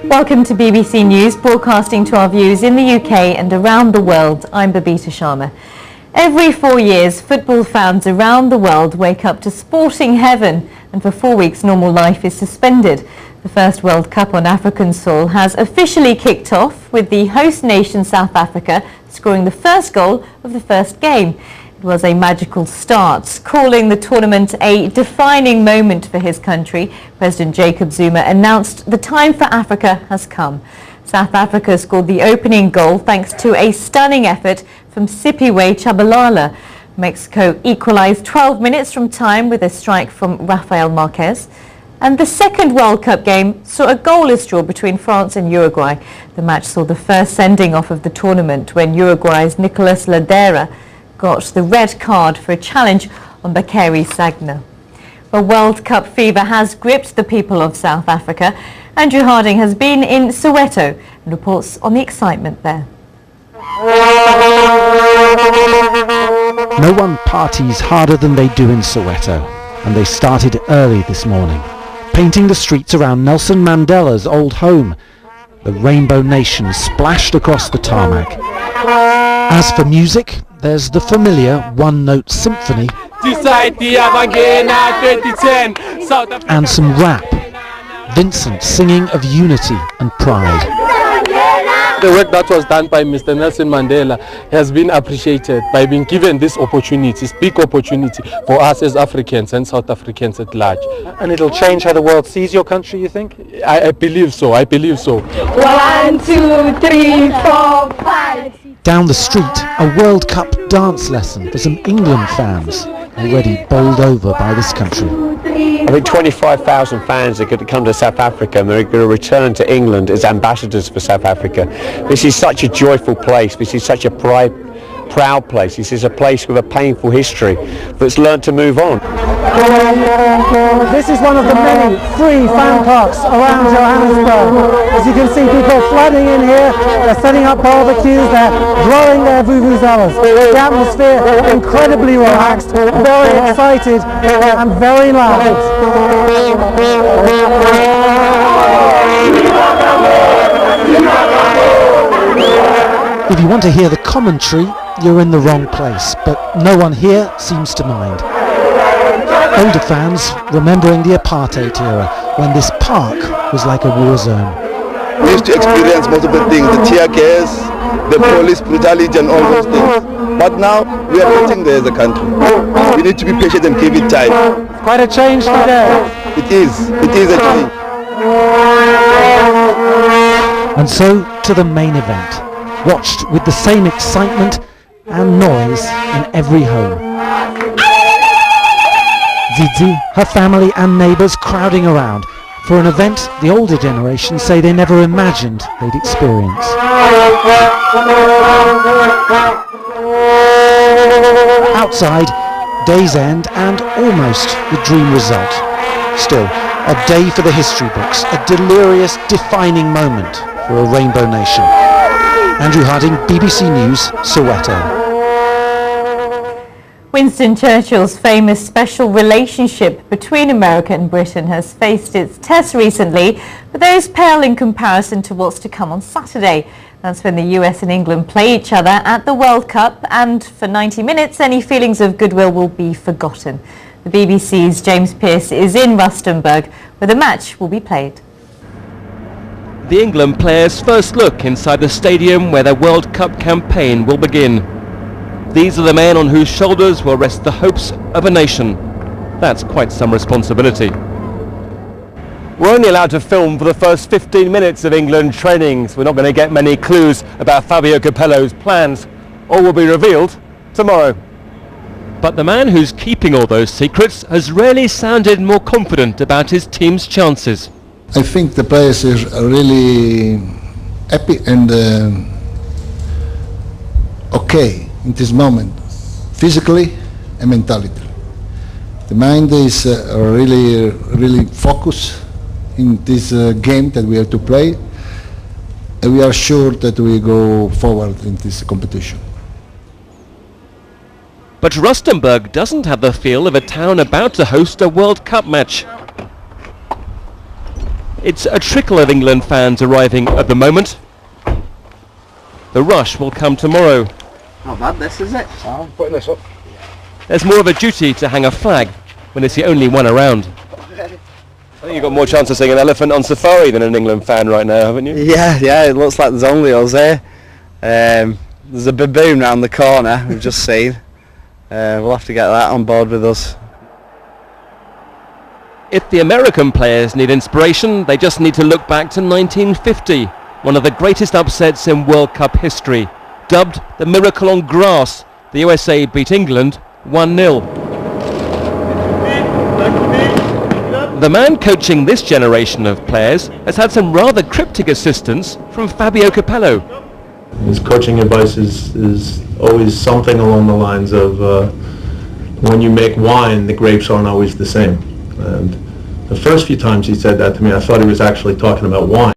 Welcome to BBC News, broadcasting to our viewers in the UK and around the world. I'm Babita Sharma. Every 4 years, football fans around the world wake up to sporting heaven, and for 4 weeks normal life is suspended. The first World Cup on African soil has officially kicked off, with the host nation South Africa scoring the first goal of the first game. It was a magical start, calling the tournament a defining moment for his country. President Jacob Zuma announced the time for Africa has come. South Africa scored the opening goal thanks to a stunning effort from Sipiwe Chabalala. Mexico equalised 12 minutes from time with a strike from Rafael Marquez. And the second World Cup game saw a goalless draw between France and Uruguay. The match saw the first sending off of the tournament when Uruguay's Nicolas Ladera got the red card for a challenge on Bakary Sagna. Well, World Cup fever has gripped the people of South Africa. Andrew Harding has been in Soweto and reports on the excitement there. No one parties harder than they do in Soweto, and they started early this morning, painting the streets around Nelson Mandela's old home. The Rainbow Nation splashed across the tarmac. As for music, there's the familiar one-note symphony and some rap. Vincent singing of unity and pride. The work that was done by Mr. Nelson Mandela has been appreciated by being given this opportunity, this big opportunity for us as Africans and South Africans at large. And it'll change how the world sees your country, you think? I believe so, I believe so. 1, 2, 3, 4, 5. Down the street, a World Cup dance lesson for some England fans, already bowled over by this country. I think 25,000 fans are going to come to South Africa and they're going to return to England as ambassadors for South Africa. This is such a joyful place, this is such a proud place, this is a place with a painful history that's learned to move on. This is one of the many free fan parks around Johannesburg. As you can see, people flooding in here, they're setting up barbecues, they're blowing their vuvuzelas. The atmosphere incredibly relaxed, very excited and very loud. If you want to hear the commentary, you're in the wrong place, but no one here seems to mind. Older fans remembering the apartheid era, when this park was like a war zone. We used to experience multiple things, the tear gas, the police brutality and all those things. But now we are getting there as a country. We need to be patient and give it time. It's quite a change today. It is a change. And so to the main event, watched with the same excitement and noise in every home. Zizi, her family and neighbours crowding around for an event the older generation say they never imagined they'd experience. Outside, day's end and almost the dream result. Still, a day for the history books, a delirious, defining moment for a Rainbow Nation. Andrew Harding, BBC News, Soweto. Winston Churchill's famous special relationship between America and Britain has faced its tests recently, but those pale in comparison to what's to come on Saturday. That's when the US and England play each other at the World Cup, and for 90 minutes any feelings of goodwill will be forgotten. The BBC's James Pearce is in Rustenburg, where the match will be played. The England players' first look inside the stadium where their World Cup campaign will begin. These are the men on whose shoulders will rest the hopes of a nation. That's quite some responsibility. We're only allowed to film for the first 15 minutes of England training, so we're not going to get many clues about Fabio Capello's plans. All will be revealed tomorrow. But the man who's keeping all those secrets has rarely sounded more confident about his team's chances. I think the players are really happy and okay in this moment, physically and mentally. The mind is really focused in this game that we have to play, and we are sure that we go forward in this competition. But Rustenburg doesn't have the feel of a town about to host a World Cup match. It's a trickle of England fans arriving at the moment. The rush will come tomorrow. Not bad, this, is it? I'm putting this up. There's more of a duty to hang a flag when it's the only one around. I think you've got more chance of seeing an elephant on safari than an England fan right now, haven't you? Yeah, it looks like there's only us here. There's a baboon round the corner, we've just seen. We'll have to get that on board with us. If the American players need inspiration, they just need to look back to 1950, one of the greatest upsets in World Cup history. Dubbed the Miracle on Grass, the USA beat England 1-0. The man coaching this generation of players has had some rather cryptic assistance from Fabio Capello. His coaching advice is always something along the lines of when you make wine, the grapes aren't always the same. And the first few times he said that to me, I thought he was actually talking about wine.